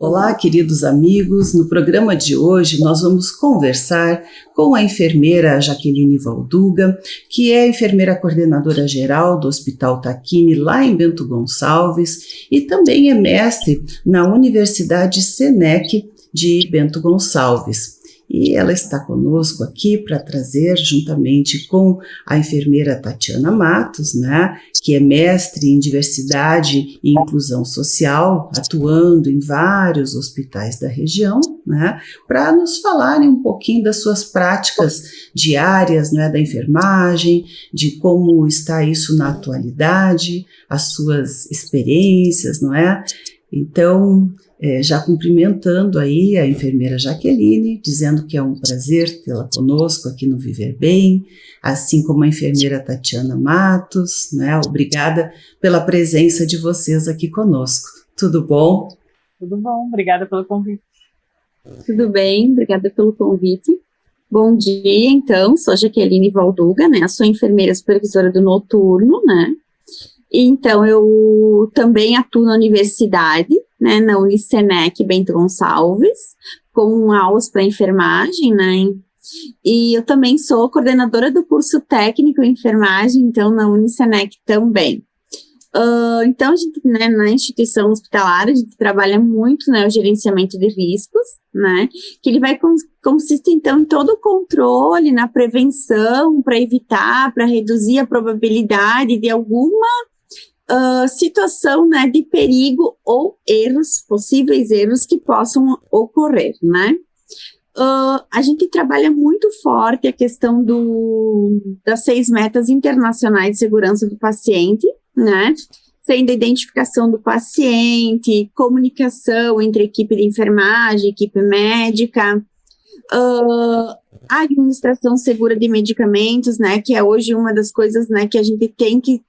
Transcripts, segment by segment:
Olá, queridos amigos. No programa de hoje nós vamos conversar com a enfermeira Jaqueline Valduga, que é enfermeira coordenadora geral do Hospital Tacchini, lá em Bento Gonçalves, e também é mestre na Universidade Senec de Bento Gonçalves. E ela está conosco aqui para trazer, juntamente com a enfermeira Tatiana Matos, né, que é mestre em diversidade e inclusão social, atuando em vários hospitais da região, né, para nos falarem um pouquinho das suas práticas diárias, né, da enfermagem, de como está isso na atualidade, as suas experiências, não é? Então, já cumprimentando aí a enfermeira Jaqueline, dizendo que é um prazer tê-la conosco aqui no Viver Bem, assim como a enfermeira Tatiana Matos, né? Obrigada pela presença de vocês aqui conosco. Tudo bom? Tudo bom, obrigada pelo convite. Tudo bem, obrigada pelo convite. Bom dia, então, sou Jaqueline Valduga, né? Sou enfermeira supervisora do noturno, né? Então, eu também atuo na universidade, né, na Unisenec Bento Gonçalves, com aulas para enfermagem, né, e eu também sou coordenadora do curso técnico em enfermagem, então, na Unisenec também. Então, a gente, né, na instituição hospitalar, a gente trabalha muito, né, o gerenciamento de riscos, né, que ele vai consiste, então, em todo o controle, na prevenção, para evitar, para reduzir a probabilidade de alguma situação, né, de perigo ou erros, possíveis erros que possam ocorrer, né. A gente trabalha muito forte a questão das 6 metas internacionais de segurança do paciente, né, sendo a identificação do paciente, comunicação entre equipe de enfermagem, equipe médica, a administração segura de medicamentos, né, que é hoje uma das coisas, né, que a gente tem que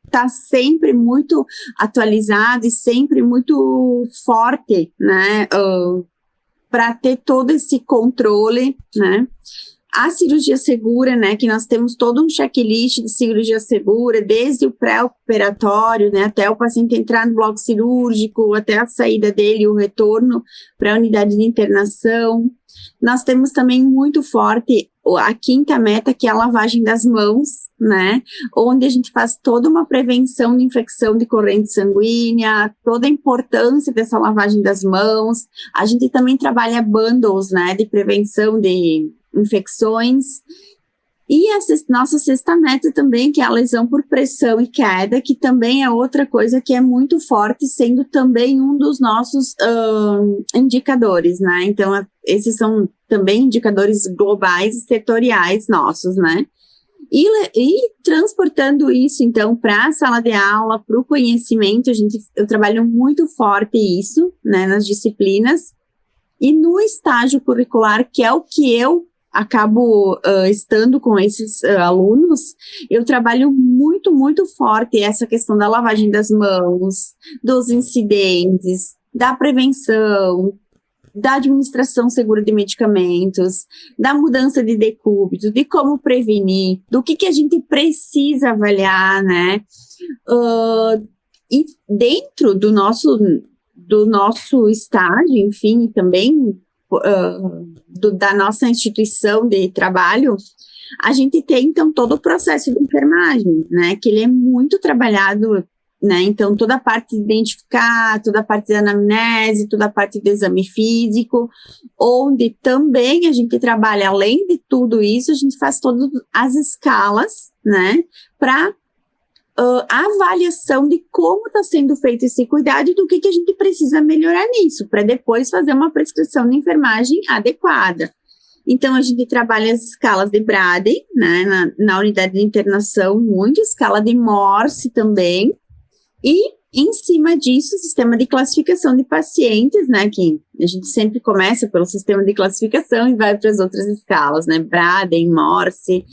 tá sempre muito atualizado e sempre muito forte, né, para ter todo esse controle, né. A cirurgia segura, né, que nós temos todo um checklist de cirurgia segura, desde o pré-operatório, né, até o paciente entrar no bloco cirúrgico, até a saída dele, o retorno para a unidade de internação. Nós temos também muito forte a 5ª meta, que é a lavagem das mãos, né, onde a gente faz toda uma prevenção de infecção de corrente sanguínea, toda a importância dessa lavagem das mãos. A gente também trabalha bundles, né, de prevenção de infecções. E a nossa 6ª meta também, que é a lesão por pressão e queda, que também é outra coisa que é muito forte, sendo também um dos nossos indicadores, né? Então, esses são também indicadores globais e setoriais nossos, né? E transportando isso, então, para a sala de aula, para o conhecimento, eu trabalho muito forte isso, né, nas disciplinas. E no estágio curricular, que é o que eu acabo estando com esses alunos, eu trabalho muito, muito forte essa questão da lavagem das mãos, dos incidentes, da prevenção, da administração segura de medicamentos, da mudança de decúbito, de como prevenir, do que a gente precisa avaliar, né? E dentro do nosso estágio, enfim, também da nossa instituição de trabalho, a gente tem, então, todo o processo de enfermagem, né, que ele é muito trabalhado, né, então, toda a parte de identificar, toda a parte da anamnese, toda a parte do exame físico, onde também a gente trabalha, além de tudo isso, a gente faz todas as escalas, né, para a avaliação de como está sendo feito esse cuidado e do que a gente precisa melhorar nisso, para depois fazer uma prescrição de enfermagem adequada. Então, a gente trabalha as escalas de Braden, né, na unidade de internação, muito escala de Morse também, e em cima disso, o sistema de classificação de pacientes, né, que a gente sempre começa pelo sistema de classificação e vai para as outras escalas, né, Braden, Morse.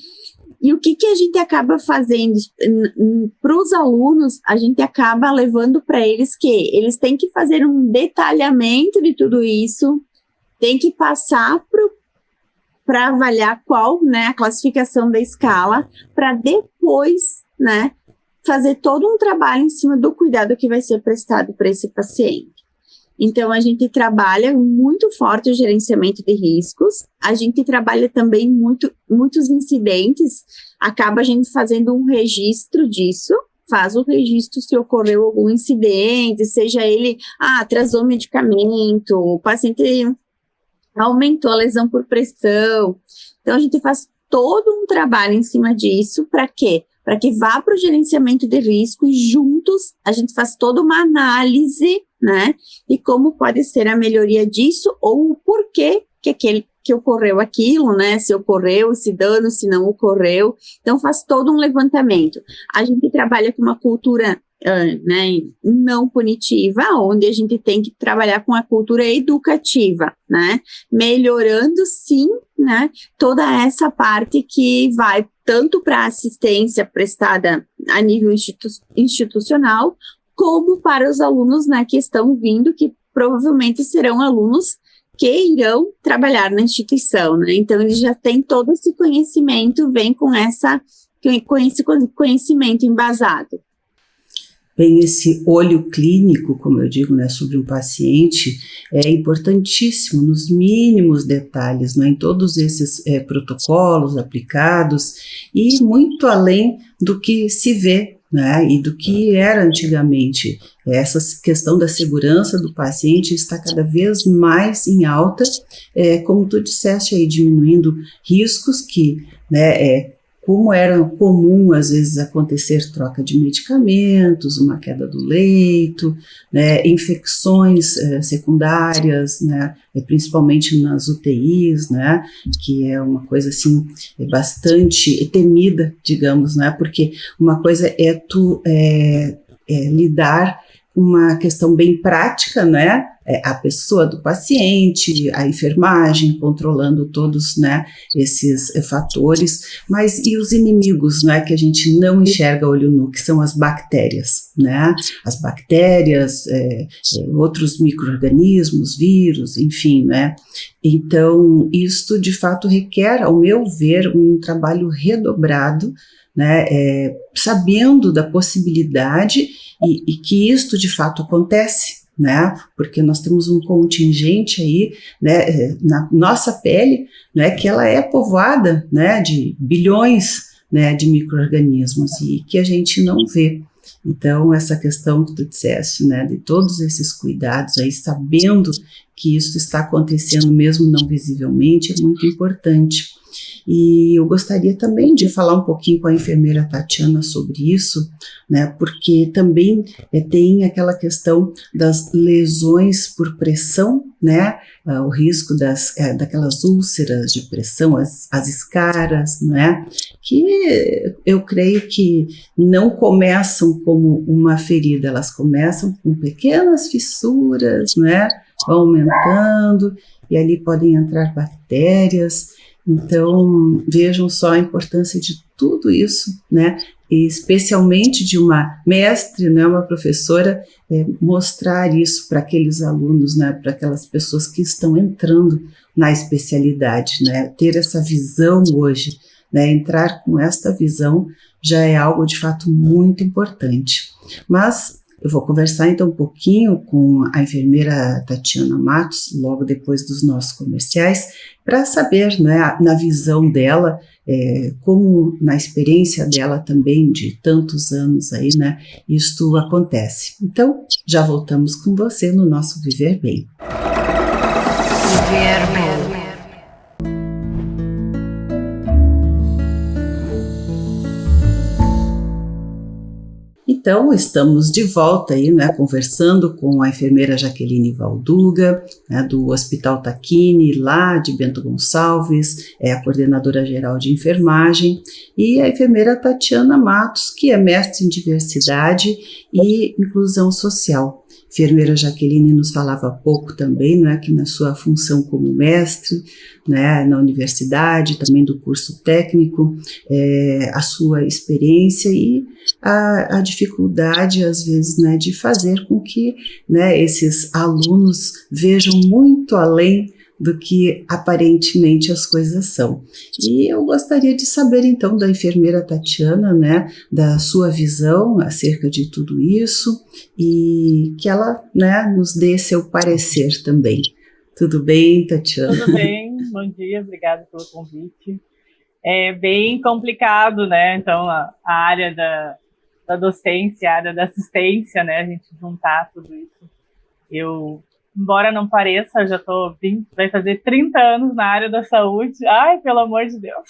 E o que a gente acaba fazendo para os alunos, a gente acaba levando para eles que eles têm que fazer um detalhamento de tudo isso, tem que passar para avaliar qual, né, a classificação da escala, para depois, né, fazer todo um trabalho em cima do cuidado que vai ser prestado para esse paciente. Então, a gente trabalha muito forte o gerenciamento de riscos, a gente trabalha também muitos incidentes, acaba a gente fazendo um registro disso, faz o registro se ocorreu algum incidente, seja ele, atrasou medicamento, o paciente aumentou a lesão por pressão. Então, a gente faz todo um trabalho em cima disso, para quê? Para que vá para o gerenciamento de risco e juntos a gente faz toda uma análise, né, de como pode ser a melhoria disso ou o porquê que ocorreu aquilo, né, se ocorreu esse dano, se não ocorreu. Então, faz todo um levantamento. A gente trabalha com uma cultura né, não punitiva, onde a gente tem que trabalhar com a cultura educativa, né, melhorando sim, né, toda essa parte que vai tanto para a assistência prestada a nível institucional, como para os alunos, né, que estão vindo, que provavelmente serão alunos que irão trabalhar na instituição, né, então eles já têm todo esse conhecimento, vem com esse conhecimento embasado. Bem, esse olho clínico, como eu digo, né, sobre um paciente, é importantíssimo nos mínimos detalhes, né, em todos esses protocolos aplicados e muito além do que se vê, né, e do que era antigamente. Essa questão da segurança do paciente está cada vez mais em alta, como tu disseste aí, diminuindo riscos que, né, como era comum, às vezes, acontecer troca de medicamentos, uma queda do leito, né, infecções secundárias, né, principalmente nas UTIs, né, que é uma coisa, assim, bastante temida, digamos, né, porque uma coisa é tu lidar com uma questão bem prática, né, a pessoa do paciente, a enfermagem, controlando todos, né, esses fatores, mas e os inimigos, né, que a gente não enxerga a olho nu, que são as bactérias, né, as bactérias, outros micro-organismos, vírus, enfim, né, então isto de fato requer, ao meu ver, um trabalho redobrado, né, sabendo da possibilidade e que isto de fato acontece, né, porque nós temos um contingente aí, né, na nossa pele, né, que ela é povoada, né, de bilhões, né, de micro-organismos e que a gente não vê. Então, essa questão que tu disseste, né, de todos esses cuidados aí, sabendo que isso está acontecendo mesmo não visivelmente, é muito importante. E eu gostaria também de falar um pouquinho com a enfermeira Tatiana sobre isso, né, porque também tem aquela questão das lesões por pressão, né, o risco daquelas úlceras de pressão, as escaras, né, que eu creio que não começam como uma ferida, elas começam com pequenas fissuras, né, vão aumentando e ali podem entrar bactérias. Então, vejam só a importância de tudo isso, né, e especialmente de uma mestre, né, uma professora, mostrar isso para aqueles alunos, né, para aquelas pessoas que estão entrando na especialidade, né, ter essa visão hoje, né, entrar com esta visão já é algo de fato muito importante. Mas eu vou conversar então um pouquinho com a enfermeira Tatiana Matos, logo depois dos nossos comerciais, para saber, né, na visão dela, como na experiência dela também de tantos anos aí, né, isto acontece. Então, já voltamos com você no nosso Viver Bem. Viver Bem. Então, estamos de volta aí, né, conversando com a enfermeira Jaqueline Valduga, né, do Hospital Tacchini, lá de Bento Gonçalves, é a coordenadora geral de enfermagem, e a enfermeira Tatiana Matos, que é mestre em diversidade e inclusão social. A enfermeira Jaqueline nos falava há pouco também, né, que na sua função como mestre, né, na universidade, também do curso técnico, a sua experiência e a dificuldade, às vezes, né, de fazer com que, né, esses alunos vejam muito além do que aparentemente as coisas são. E eu gostaria de saber então da enfermeira Tatiana, né, da sua visão acerca de tudo isso e que ela, né, nos dê seu parecer também. Tudo bem, Tatiana? Tudo bem, bom dia, obrigada pelo convite. É bem complicado, né? Então, a área da docência, a área da assistência, né? A gente juntar tudo isso. Eu, embora não pareça, já vai fazer 30 anos na área da saúde. Ai, pelo amor de Deus.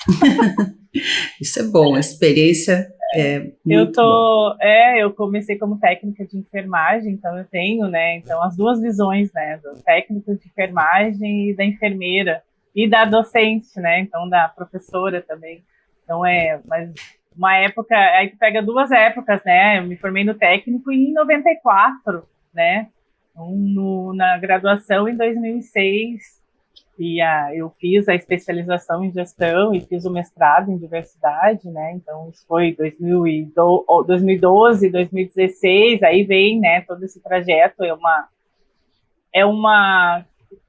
Isso é bom, a experiência é muito bom. Eu comecei como técnica de enfermagem, então eu tenho, né? Então, as duas visões, né? Do técnico de enfermagem e da enfermeira. E da docente, né? Então, da professora também. Então, mas uma época, aí tu pega duas épocas, né? Eu me formei no técnico em 94, né? Na graduação em 2006, e eu fiz a especialização em gestão e fiz o mestrado em diversidade, né? Então, isso foi 2012, 2016, aí vem, né? Todo esse trajeto,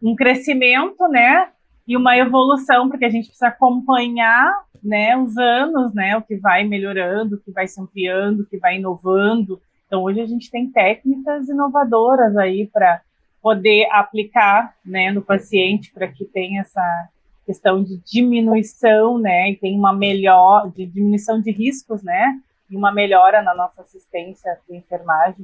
um crescimento, né? E uma evolução, porque a gente precisa acompanhar, né, os anos, né, o que vai melhorando, o que vai se ampliando, o que vai inovando. Então, hoje a gente tem técnicas inovadoras aí para poder aplicar, né, no paciente, para que tenha essa questão de diminuição, né, e tem de diminuição de riscos, né, e uma melhora na nossa assistência de enfermagem.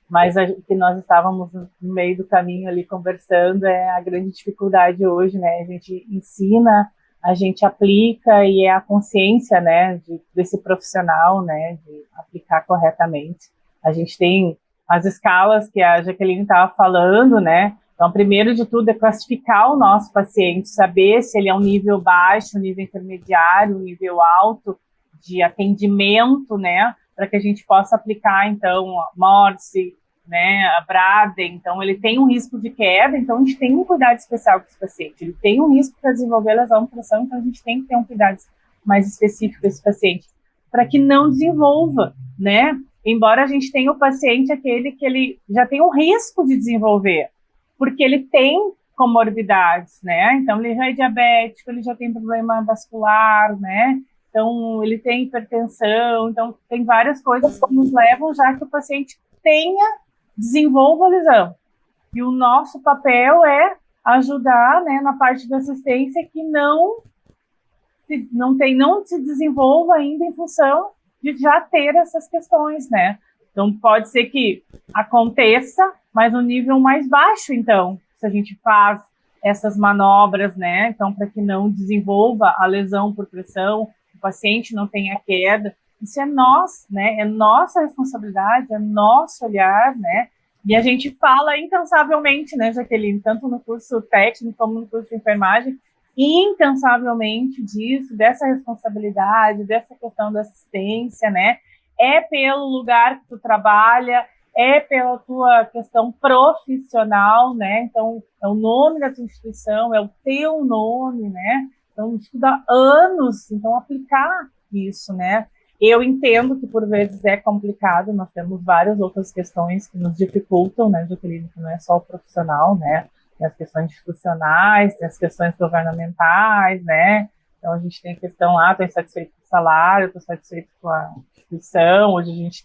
Mas o que nós estávamos no meio do caminho ali conversando é a grande dificuldade hoje, né? A gente ensina, a gente aplica e é a consciência, né, desse profissional, né, de aplicar corretamente. A gente tem as escalas que a Jaqueline estava falando, né? Então, primeiro de tudo é classificar o nosso paciente, saber se ele é um nível baixo, um nível intermediário, um nível alto de atendimento, né? Para que a gente possa aplicar, então, a Morse, né, a Braden. Então, ele tem um risco de queda, então a gente tem um cuidado especial com esse paciente. Ele tem um risco para desenvolver lesão no coração, então a gente tem que ter um cuidado mais específico com esse paciente, para que não desenvolva, né? Embora a gente tenha o paciente aquele que ele já tem um risco de desenvolver, porque ele tem comorbidades, né? Então, ele já é diabético, ele já tem problema vascular, né? Então, ele tem hipertensão, então tem várias coisas que nos levam já que o paciente desenvolva a lesão. E o nosso papel é ajudar, né, na parte da assistência que não se desenvolva ainda em função de já ter essas questões, né? Então, pode ser que aconteça, mas no nível mais baixo, então, se a gente faz essas manobras, né? Então, para que não desenvolva a lesão por pressão, o paciente não tenha queda, isso é né? É nossa responsabilidade, é nosso olhar, né? E a gente fala incansavelmente, né, Jaqueline, tanto no curso técnico como no curso de enfermagem, incansavelmente disso, dessa responsabilidade, dessa questão da assistência, né? É pelo lugar que tu trabalha, é pela tua questão profissional, né? Então, é o nome da tua instituição, é o teu nome, né? Então, estuda anos, então aplicar isso, né? Eu entendo que por vezes é complicado, nós temos várias outras questões que nos dificultam, né, Jaqueline, que não é só o profissional, né? Tem as questões institucionais, tem as questões governamentais, né? Então, a gente tem a questão lá, estou insatisfeito com o salário, estou satisfeito com a instituição, hoje a gente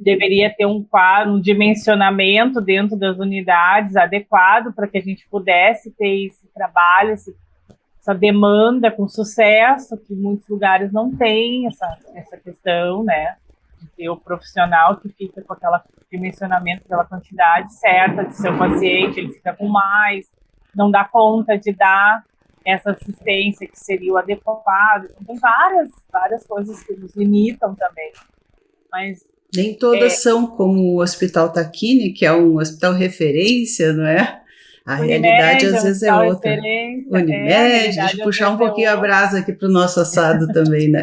deveria ter um quadro, um dimensionamento dentro das unidades adequado para que a gente pudesse ter esse trabalho, essa demanda com sucesso, que muitos lugares não têm essa questão, né? De ter o profissional que fica com aquele dimensionamento, aquela quantidade certa de seu paciente, ele fica com mais, não dá conta de dar essa assistência que seria o adequado. Então, tem várias coisas que nos limitam também. Mas nem todas são como o Hospital Tacchini, que é um hospital referência, não é? A realidade às vezes é outra. Unimed, deixa eu puxar um pouquinho a brasa aqui para o nosso assado também, né?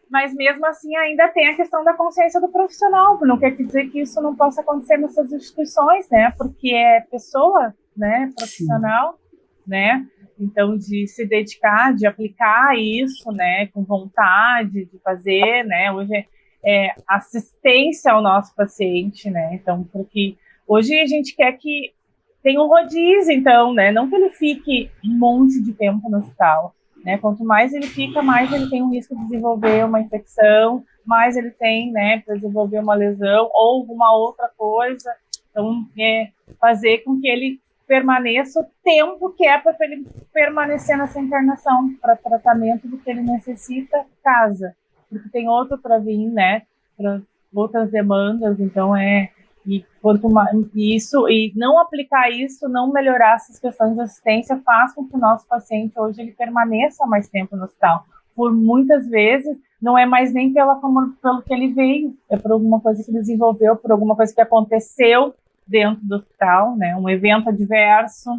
Mas mesmo assim ainda tem a questão da consciência do profissional, não quer dizer que isso não possa acontecer nessas instituições, né? Porque é pessoa, né? Profissional, sim, né? Então, de se dedicar, de aplicar isso, né? Com vontade de fazer, né? Hoje é assistência ao nosso paciente, né? Então, porque hoje a gente quer que tem um rodízio, então, né? Não que ele fique um monte de tempo no hospital, né? Quanto mais ele fica, mais ele tem um risco de desenvolver uma infecção, mais ele tem, né, para desenvolver uma lesão ou alguma outra coisa. Então, fazer com que ele permaneça o tempo que é para ele permanecer nessa internação, para tratamento do que ele necessita, casa. Porque tem outro para vir, né, para outras demandas, então e quanto mais isso, e não aplicar isso, não melhorar essas questões de assistência, faz com que o nosso paciente hoje ele permaneça mais tempo no hospital. Por muitas vezes, não é mais nem pelo que ele veio, é por alguma coisa que ele desenvolveu, por alguma coisa que aconteceu dentro do hospital, né? Um evento adverso,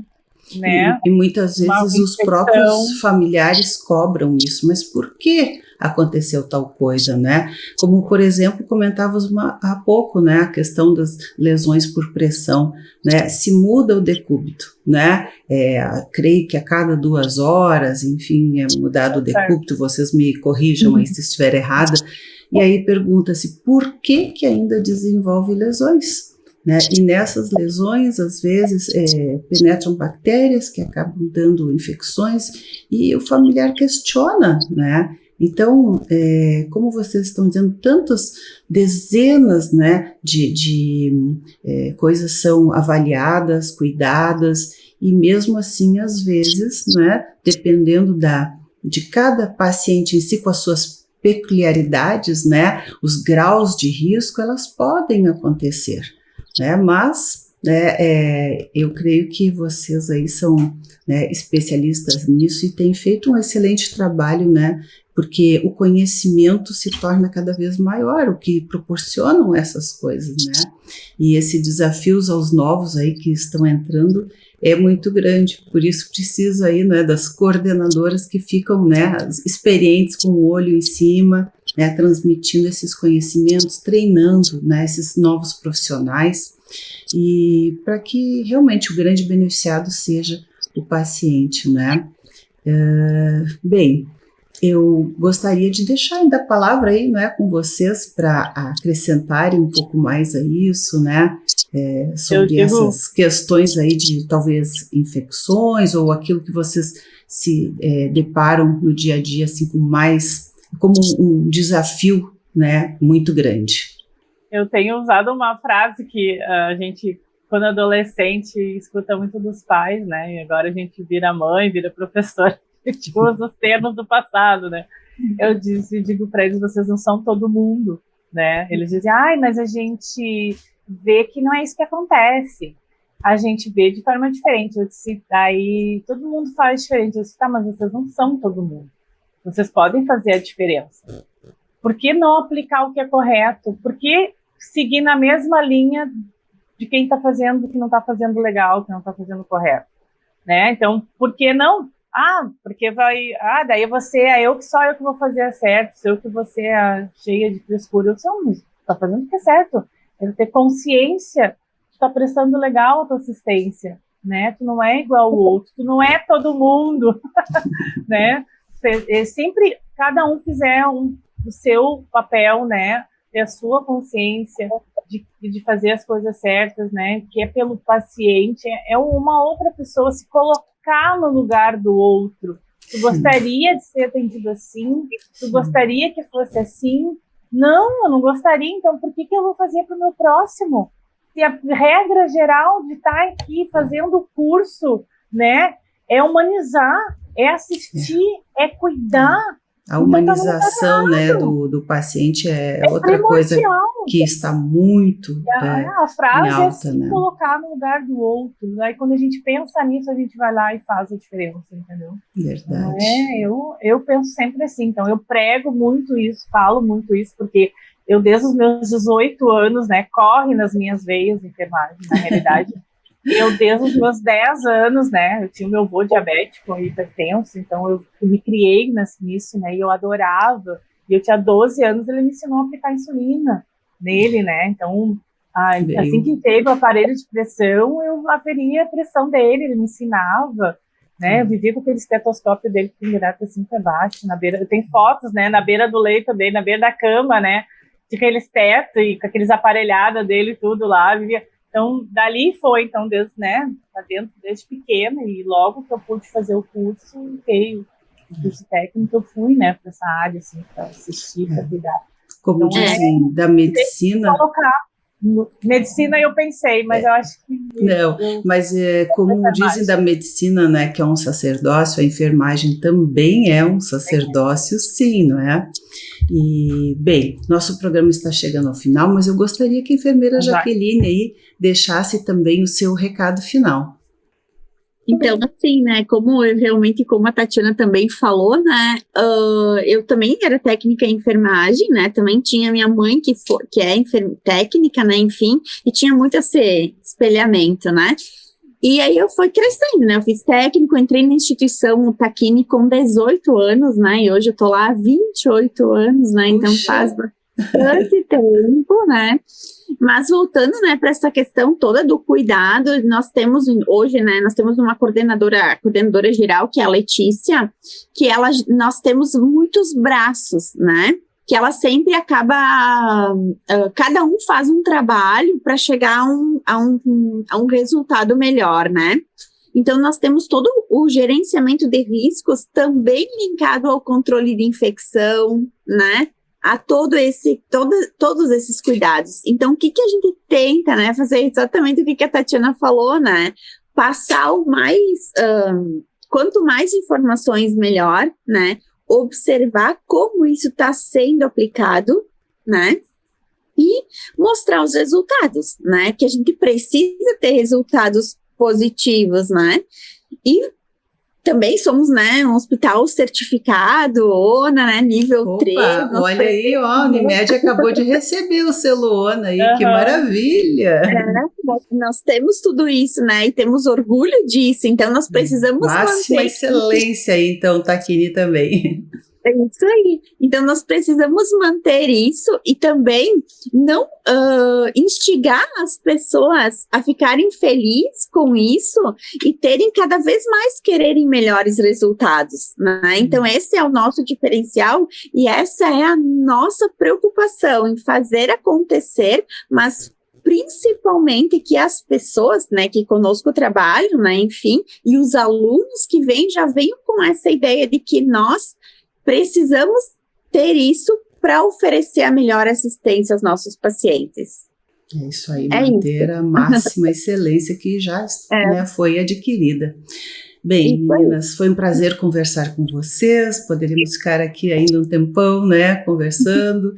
né? E muitas vezes os próprios familiares cobram isso, mas por que aconteceu tal coisa, né? Como, por exemplo, comentávamos há pouco, né? A questão das lesões por pressão, né? Se muda o decúbito, né? Creio que a cada 2 horas, enfim, é mudado o decúbito, vocês me corrijam aí se estiver errada, e aí pergunta-se por que ainda desenvolve lesões? Né? E nessas lesões, às vezes, penetram bactérias que acabam dando infecções e o familiar questiona, né? Então, como vocês estão dizendo, tantas dezenas, né, de coisas são avaliadas, cuidadas, e mesmo assim, às vezes, né, dependendo de cada paciente em si, com as suas peculiaridades, né, os graus de risco, elas podem acontecer. Né, mas eu creio que vocês aí são, né, especialistas nisso e têm feito um excelente trabalho, né, porque o conhecimento se torna cada vez maior, o que proporcionam essas coisas, né, e esse desafio aos novos aí que estão entrando é muito grande, por isso preciso aí, né, das coordenadoras que ficam, né, experientes com o olho em cima, né, transmitindo esses conhecimentos, treinando, né, esses novos profissionais, e para que realmente o grande beneficiado seja o paciente, né? Bem, eu gostaria de deixar ainda a palavra aí, né, com vocês para acrescentarem um pouco mais a isso, né? Sobre essas questões aí de talvez infecções ou aquilo que vocês se deparam no dia a dia assim como um desafio, né, muito grande. Eu tenho usado uma frase que a gente, quando adolescente, escuta muito dos pais, né? E agora a gente vira mãe, vira professor, a gente usa os termos do passado, né? Eu digo para eles, vocês não são todo mundo, né? Eles dizem, mas a gente vê que não é isso que acontece. A gente vê de forma diferente. Eu disse, daí todo mundo faz diferente. Eu disse, tá, mas vocês não são todo mundo. Vocês podem fazer a diferença. Por que não aplicar o que é correto? Por que seguir na mesma linha de quem está fazendo o que não está fazendo legal, que não está fazendo correto? Né? Então, por que não? Porque daí só eu que vou fazer certo, se eu que você é cheia de frescura. Eu está fazendo o que é certo. Eu ter consciência de estar prestando legal a tua assistência, né? Tu não é igual ao outro, tu não é todo mundo, né? Sempre cada um fizer o seu papel, né, ter a sua consciência de fazer as coisas certas, né, que é pelo paciente, é uma outra pessoa se colocar no lugar do outro. Tu gostaria de ser atendido assim? Tu gostaria que fosse assim? Não, eu não gostaria, então por que eu vou fazer para o meu próximo? Se a regra geral de estar aqui fazendo o curso, né, é humanizar, é assistir, é cuidar. A humanização, né, do paciente é outra primordial. Coisa que está muito a frase em alta, é se colocar no lugar do outro. Aí quando a gente pensa nisso, a gente vai lá e faz a diferença, entendeu? Verdade. Eu penso sempre assim. Então eu prego muito isso, falo muito isso, porque eu desde os meus 18 anos, né, corre nas minhas veias enfermagem, na realidade. Eu, desde os meus 10 anos, né, eu tinha o meu avô diabético e hipertenso, então eu me criei nisso, né, e eu adorava. E eu tinha 12 anos, ele me ensinou a aplicar insulina nele, né, então, assim que teve o aparelho de pressão, eu aferia a pressão dele, ele me ensinava, né, eu vivia com aquele estetoscópio dele pendurado assim para baixo, na beira, eu tenho fotos, né, na beira do leito dele, na beira da cama, né, de aquele esteto e com aqueles aparelhados dele tudo lá, vivia. Então, dali foi, então, desde, né, tá dentro desde pequena, e logo que eu pude fazer o curso, o curso técnico, eu fui, né, para essa área, assim, para assistir, para cuidar. Como Então, dizem, da medicina... Medicina eu pensei, mas eu acho que... Não, mas como dizem da medicina, né, que é um sacerdócio, a enfermagem também é um sacerdócio, sim, não é? E, bem, nosso programa está chegando ao final, mas eu gostaria que a enfermeira Jaqueline aí deixasse também o seu recado final. Então, assim, né, como a Tatiana também falou, né, eu também era técnica em enfermagem, né, também tinha minha mãe que é técnica, né, enfim, e tinha muito esse espelhamento, né, e aí eu fui crescendo, né, eu fiz técnico, entrei na instituição Takine com 18 anos, né, e hoje eu tô lá há 28 anos, né, então faz bastante tempo, né. Mas voltando, né, para essa questão toda do cuidado, nós temos hoje, né, nós temos uma coordenadora geral, que é a Letícia, que nós temos muitos braços, né, que ela sempre acaba, cada um faz um trabalho para chegar a um resultado melhor, né. Então, nós temos todo o gerenciamento de riscos também linkado ao controle de infecção, né, a todos esses cuidados. Então, o que a gente tenta, né, fazer exatamente o que a Tatiana falou, né, passar quanto mais informações, melhor, né, observar como isso está sendo aplicado, né, e mostrar os resultados, né, que a gente precisa ter resultados positivos, né, e também somos, né, um hospital certificado, ONA, né, nível 3. Olha aí, ó, a Unimed acabou de receber o selo ONA aí, que maravilha! Nós temos tudo isso, né, e temos orgulho disso, então nós precisamos máxima excelência aí, então, Takine também. É isso aí. Então, nós precisamos manter isso e também não instigar as pessoas a ficarem felizes com isso e terem cada vez mais quererem melhores resultados, né? Então, esse é o nosso diferencial e essa é a nossa preocupação em fazer acontecer, mas principalmente que as pessoas, né, que conosco trabalham, né, enfim, e os alunos que vêm já venham com essa ideia de que nós precisamos ter isso para oferecer a melhor assistência aos nossos pacientes. É isso aí, manter a máxima excelência que já né, foi adquirida. Bem, meninas, foi um prazer conversar com vocês, poderíamos ficar aqui ainda um tempão, né, conversando,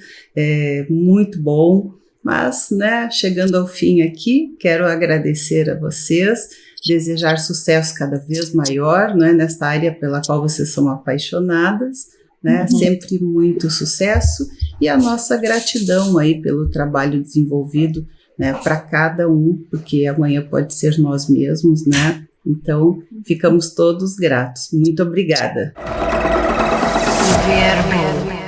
muito bom, mas, né, chegando ao fim aqui, quero agradecer a vocês, desejar sucesso cada vez maior, né, nesta área pela qual vocês são apaixonadas, né, sempre muito sucesso e a nossa gratidão aí pelo trabalho desenvolvido, né, para cada um, porque amanhã pode ser nós mesmos, né, então ficamos todos gratos. Muito obrigada. Verbo.